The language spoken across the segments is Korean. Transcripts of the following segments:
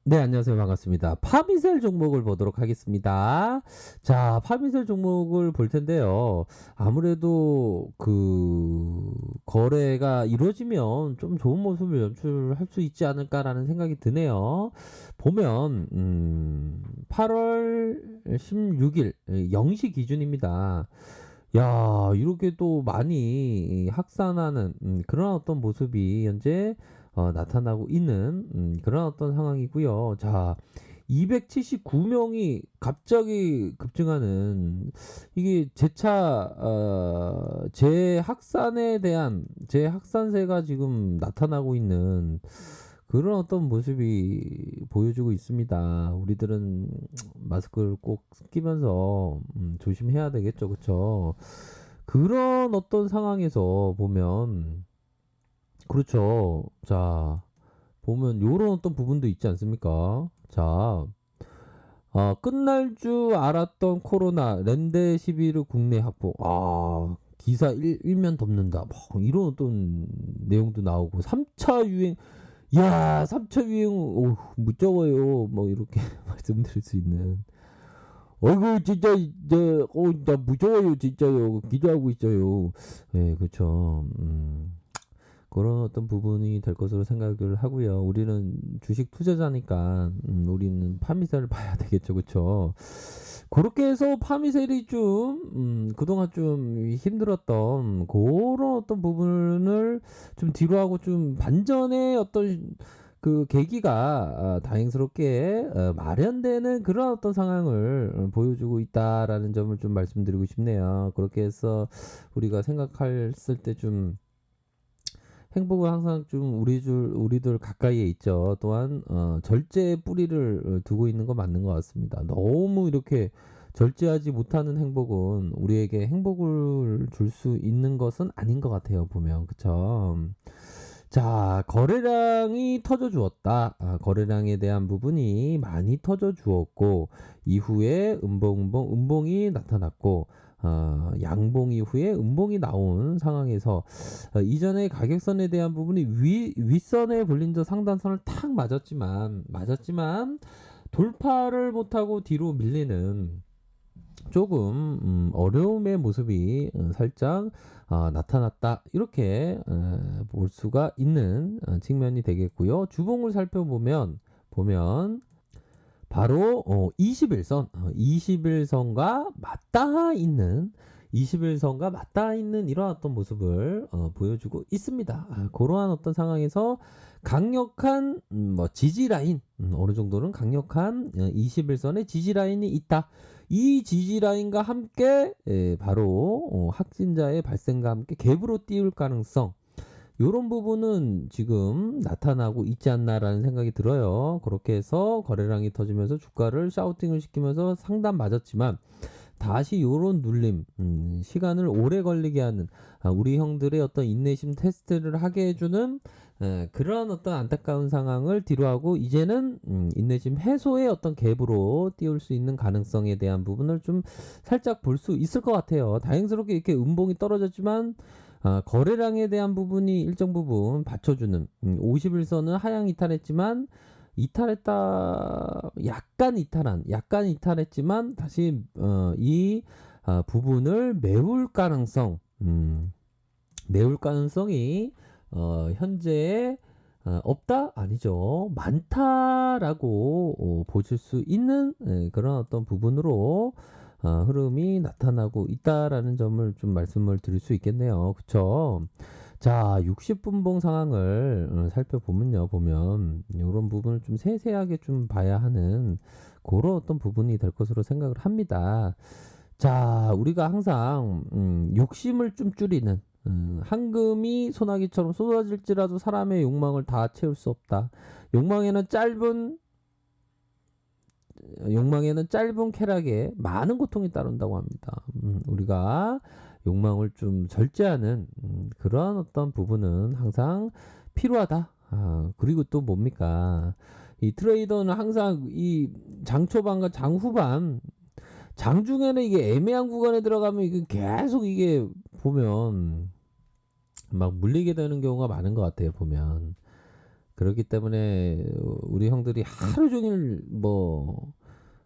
네, 안녕하세요. 반갑습니다. 파미셀 종목을 보도록 하겠습니다. 자, 파미셀 종목을 볼 텐데요. 아무래도 거래가 이루어지면 좀 좋은 모습을 연출할 수 있지 않을까라는 생각이 드네요. 보면, 8월 16일, 0시 기준입니다. 야, 이렇게 또 많이 확산하는 그런 어떤 모습이 현재 나타나고 있는 그런 어떤 상황이고요. 자, 279명이 갑자기 급증하는 이게 재확산에 대한 재확산세가 지금 나타나고 있는 그런 어떤 모습이 보여주고 있습니다. 우리들은 마스크를 꼭 끼면서 조심해야 되겠죠, 그렇죠? 그런 어떤 상황에서 보면 그렇죠. 자, 보면 요런 어떤 부분도 있지 않습니까? 자, 끝날 줄 알았던 코로나 렘데시비르 국내 확보. 기사 일면 덮는다. 뭐 이런 어떤 내용도 나오고 3차 유행. 야, 3차 유행 무서워요. 뭐 이렇게 말씀드릴 수 있는. 어이구 진짜 나 무서워요 진짜요. 기도하고 있어요. 예, 그렇죠. 그런 어떤 부분이 될 것으로 생각을 하고요. 우리는 주식 투자자니까 우리는 파미셀을 봐야 되겠죠, 그렇죠? 그렇게 해서 파미셀이 좀 그동안 좀 힘들었던 그런 어떤 부분을 좀 뒤로 하고 좀 반전의 어떤 그 계기가 다행스럽게 마련되는 그런 어떤 상황을 보여주고 있다라는 점을 좀 말씀드리고 싶네요. 그렇게 해서 우리가 생각했을 때좀 행복은 항상 좀 우리들 가까이에 있죠. 또한 절제의 뿌리를 두고 있는 거 맞는 것 같습니다. 너무 이렇게 절제하지 못하는 행복은 우리에게 행복을 줄 수 있는 것은 아닌 것 같아요. 보면 그쵸? 자, 거래량이 터져 주었다. 거래량에 대한 부분이 많이 터져 주었고 이후에 음봉이 나타났고 양봉 이후에 음봉이 나온 상황에서 이전에 가격선에 대한 부분이 윗선의 볼린저 상단선을 탁 맞았지만 돌파를 못하고 뒤로 밀리는 조금 어려움의 모습이 살짝 나타났다 이렇게 볼 수가 있는 측면이 되겠고요. 주봉을 살펴보면 바로 21선, 21선과 맞닿아 있는 이러한 어떤 모습을 보여주고 있습니다. 그러한 어떤 상황에서 강력한 뭐 지지 라인, 어느 정도는 강력한 21선의 지지 라인이 있다. 이 지지 라인과 함께 바로 확진자의 발생과 함께 갭으로 띄울 가능성 요런 부분은 지금 나타나고 있지 않나라는 생각이 들어요. 그렇게 해서 거래량이 터지면서 주가를 샤우팅을 시키면서 상단 맞았지만 다시 요런 눌림, 시간을 오래 걸리게 하는 우리 형들의 어떤 인내심 테스트를 하게 해주는 그런 어떤 안타까운 상황을 뒤로하고 이제는 인내심 해소의 어떤 갭으로 띄울 수 있는 가능성에 대한 부분을 좀 살짝 볼 수 있을 것 같아요. 다행스럽게 이렇게 음봉이 떨어졌지만 거래량에 대한 부분이 일정 부분 받쳐주는 51선은 하향 이탈했지만 약간 이탈했지만 다시 이 부분을 메울 가능성이 현재 없다 아니죠 많다라고 보실 수 있는 그런 어떤 부분으로 흐름이 나타나고 있다라는 점을 좀 말씀을 드릴 수 있겠네요. 그쵸? 자, 60분봉 상황을 살펴보면요, 보면 이런 부분을 좀 세세하게 좀 봐야 하는 그런 어떤 부분이 될 것으로 생각을 합니다. 자, 우리가 항상 욕심을 좀 줄이는 황금이 소나기처럼 쏟아질지라도 사람의 욕망을 다 채울 수 없다. 욕망에는 짧은 욕망에는 짧은 쾌락에 많은 고통이 따른다고 합니다. 우리가 욕망을 좀 절제하는 그러한 어떤 부분은 항상 필요하다. 그리고 또 뭡니까? 이 트레이더는 항상 이 장초반과 장후반, 장중에는 이게 애매한 구간에 들어가면 이게 계속 이게 보면 막 물리게 되는 경우가 많은 것 같아요. 보면. 그렇기 때문에 우리 형들이 하루 종일 뭐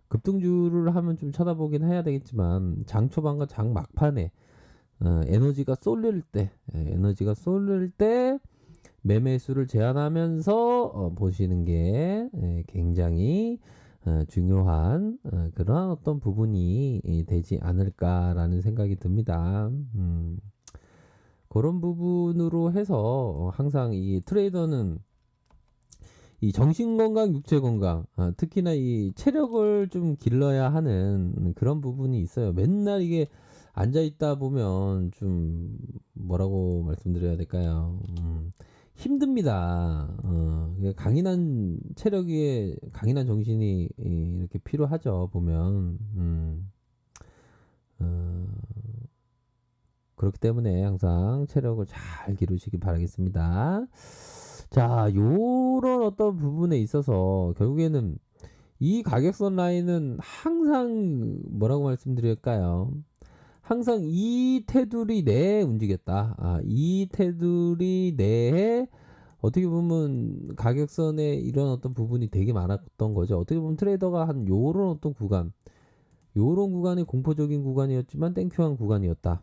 급등주를 하면 좀 쳐다보긴 해야 되겠지만 장 초반과 장 막판에 에너지가 쏠릴 때 에너지가 쏠릴 때 매매수를 제한하면서 보시는 게 굉장히 중요한 그런 어떤 부분이 되지 않을까라는 생각이 듭니다. 그런 부분으로 해서 항상 이 트레이더는 이 정신 건강, 육체 건강, 특히나 이 체력을 좀 길러야 하는 그런 부분이 있어요. 맨날 이게 앉아 있다 보면 좀 뭐라고 말씀드려야 될까요? 힘듭니다. 강인한 체력에 강인한 정신이 이렇게 필요하죠. 보면 어, 그렇기 때문에 항상 체력을 잘 기르시기 바라겠습니다. 자, 요런 어떤 부분에 있어서 결국에는 이 가격선 라인은 항상 뭐라고 말씀드릴까요? 항상 이 테두리 내에 움직였다. 이 테두리 내에 어떻게 보면 가격선에 이런 어떤 부분이 되게 많았던 거죠. 어떻게 보면 트레이더가 한 요런 어떤 구간, 요런 구간이 공포적인 구간이었지만 땡큐한 구간이었다.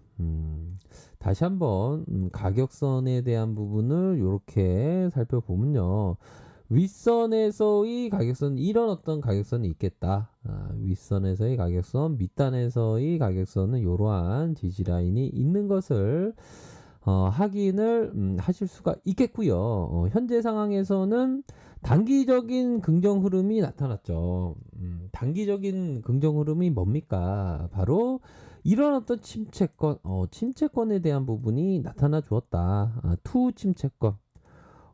다시 한번 가격선에 대한 부분을 이렇게 살펴보면요. 윗선에서의 가격선 이런 어떤 가격선이 있겠다. 윗선에서의 가격선, 밑단에서의 가격선은 이러한 지지라인이 있는 것을 확인을 하실 수가 있겠고요. 현재 상황에서는 단기적인 긍정 흐름이 나타났죠. 단기적인 긍정 흐름이 뭡니까? 바로 이런 어떤 침체권, 침체권에 대한 부분이 나타나 주었다. 투 침체권.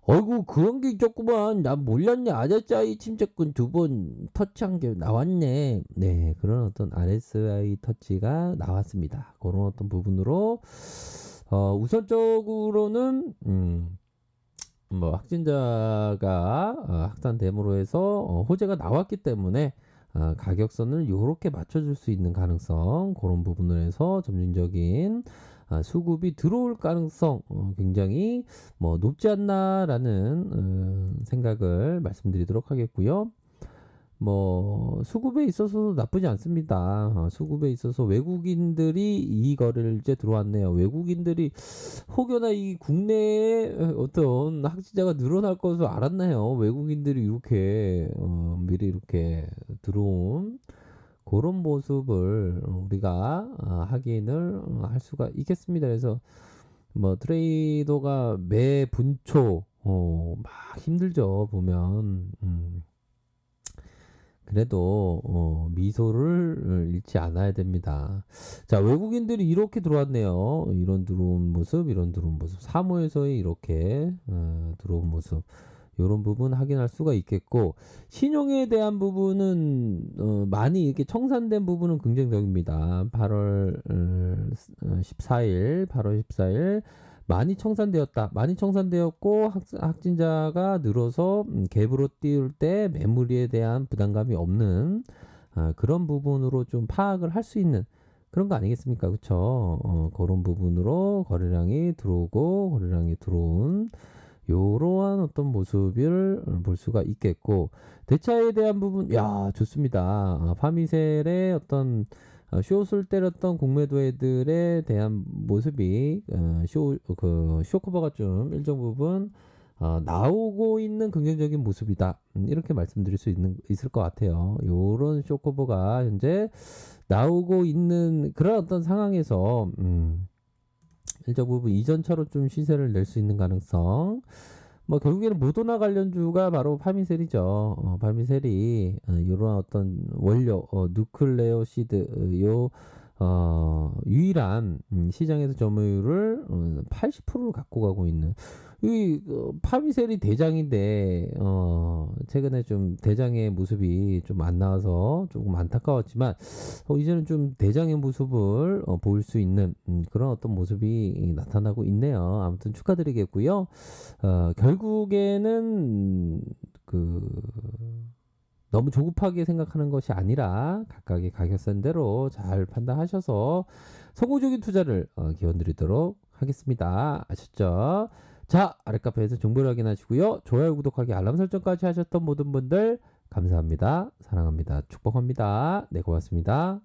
어이구 그런 게 있었구만. 나 몰랐네. 아자짜이 침체권 두 번 터치한 게 나왔네. 네, 그런 어떤 RSI 터치가 나왔습니다. 그런 어떤 부분으로 우선적으로는 뭐 확진자가 확산됨으로 해서 호재가 나왔기 때문에 가격선을 이렇게 맞춰줄 수 있는 가능성 그런 부분을 해서 점진적인 수급이 들어올 가능성 굉장히 뭐 높지 않나라는 생각을 말씀드리도록 하겠고요. 뭐 수급에 있어서도 나쁘지 않습니다. 수급에 있어서 외국인들이 이 거래를 이제 들어왔네요. 외국인들이 혹여나 이 국내에 어떤 확진자가 늘어날 것을 알았나요? 외국인들이 이렇게 미리 이렇게 들어온 그런 모습을 우리가 확인을 할 수가 있겠습니다. 그래서 뭐 트레이더가 매 분초 막 힘들죠 보면. 그래도 미소를 잃지 않아야 됩니다. 자, 외국인들이 이렇게 들어왔네요. 이런 들어온 모습, 이런 들어온 모습. 사모에서의 이렇게 들어온 모습. 이런 부분 확인할 수가 있겠고 신용에 대한 부분은 많이 이렇게 청산된 부분은 긍정적입니다. 8월 14일, 8월 14일 많이 청산되었다. 많이 청산되었고 확진자가 늘어서 갭으로 띄울 때 매물에 대한 부담감이 없는 그런 부분으로 좀 파악을 할 수 있는 그런 거 아니겠습니까? 그쵸? 그런 부분으로 거래량이 들어오고 거래량이 들어온 요러한 어떤 모습을 볼 수가 있겠고 대차에 대한 부분 야 좋습니다. 파미셀의 어떤 숏을 때렸던 공매도애들에 대한 모습이 쇼커버가 좀 일정 부분 나오고 있는 긍정적인 모습이다. 이렇게 말씀드릴 수 있을 것 같아요. 요런 쇼커버가 현재 나오고 있는 그런 어떤 상황에서 일정 부분 이전처럼 좀 시세를 낼 수 있는 가능성. 뭐 결국에는 모더나 관련주가 바로 파미셀이죠. 파미셀이 이런 어떤 원료, 누클레오 시드 요 유일한 시장에서 점유율을 80%를 갖고 가고 있는 이 파미셀이 대장인데 최근에 좀 대장의 모습이 좀 안 나와서 조금 안타까웠지만 이제는 좀 대장의 모습을 보일 수 있는 그런 어떤 모습이 나타나고 있네요. 아무튼 축하드리겠고요. 결국에는 너무 조급하게 생각하는 것이 아니라 각각의 가격선대로 잘 판단하셔서 성공적인 투자를 기원드리도록 하겠습니다. 아셨죠? 자, 아래 카페에서 정보를 확인하시고요. 좋아요, 구독하기, 알람 설정까지 하셨던 모든 분들 감사합니다. 사랑합니다. 축복합니다. 네, 고맙습니다.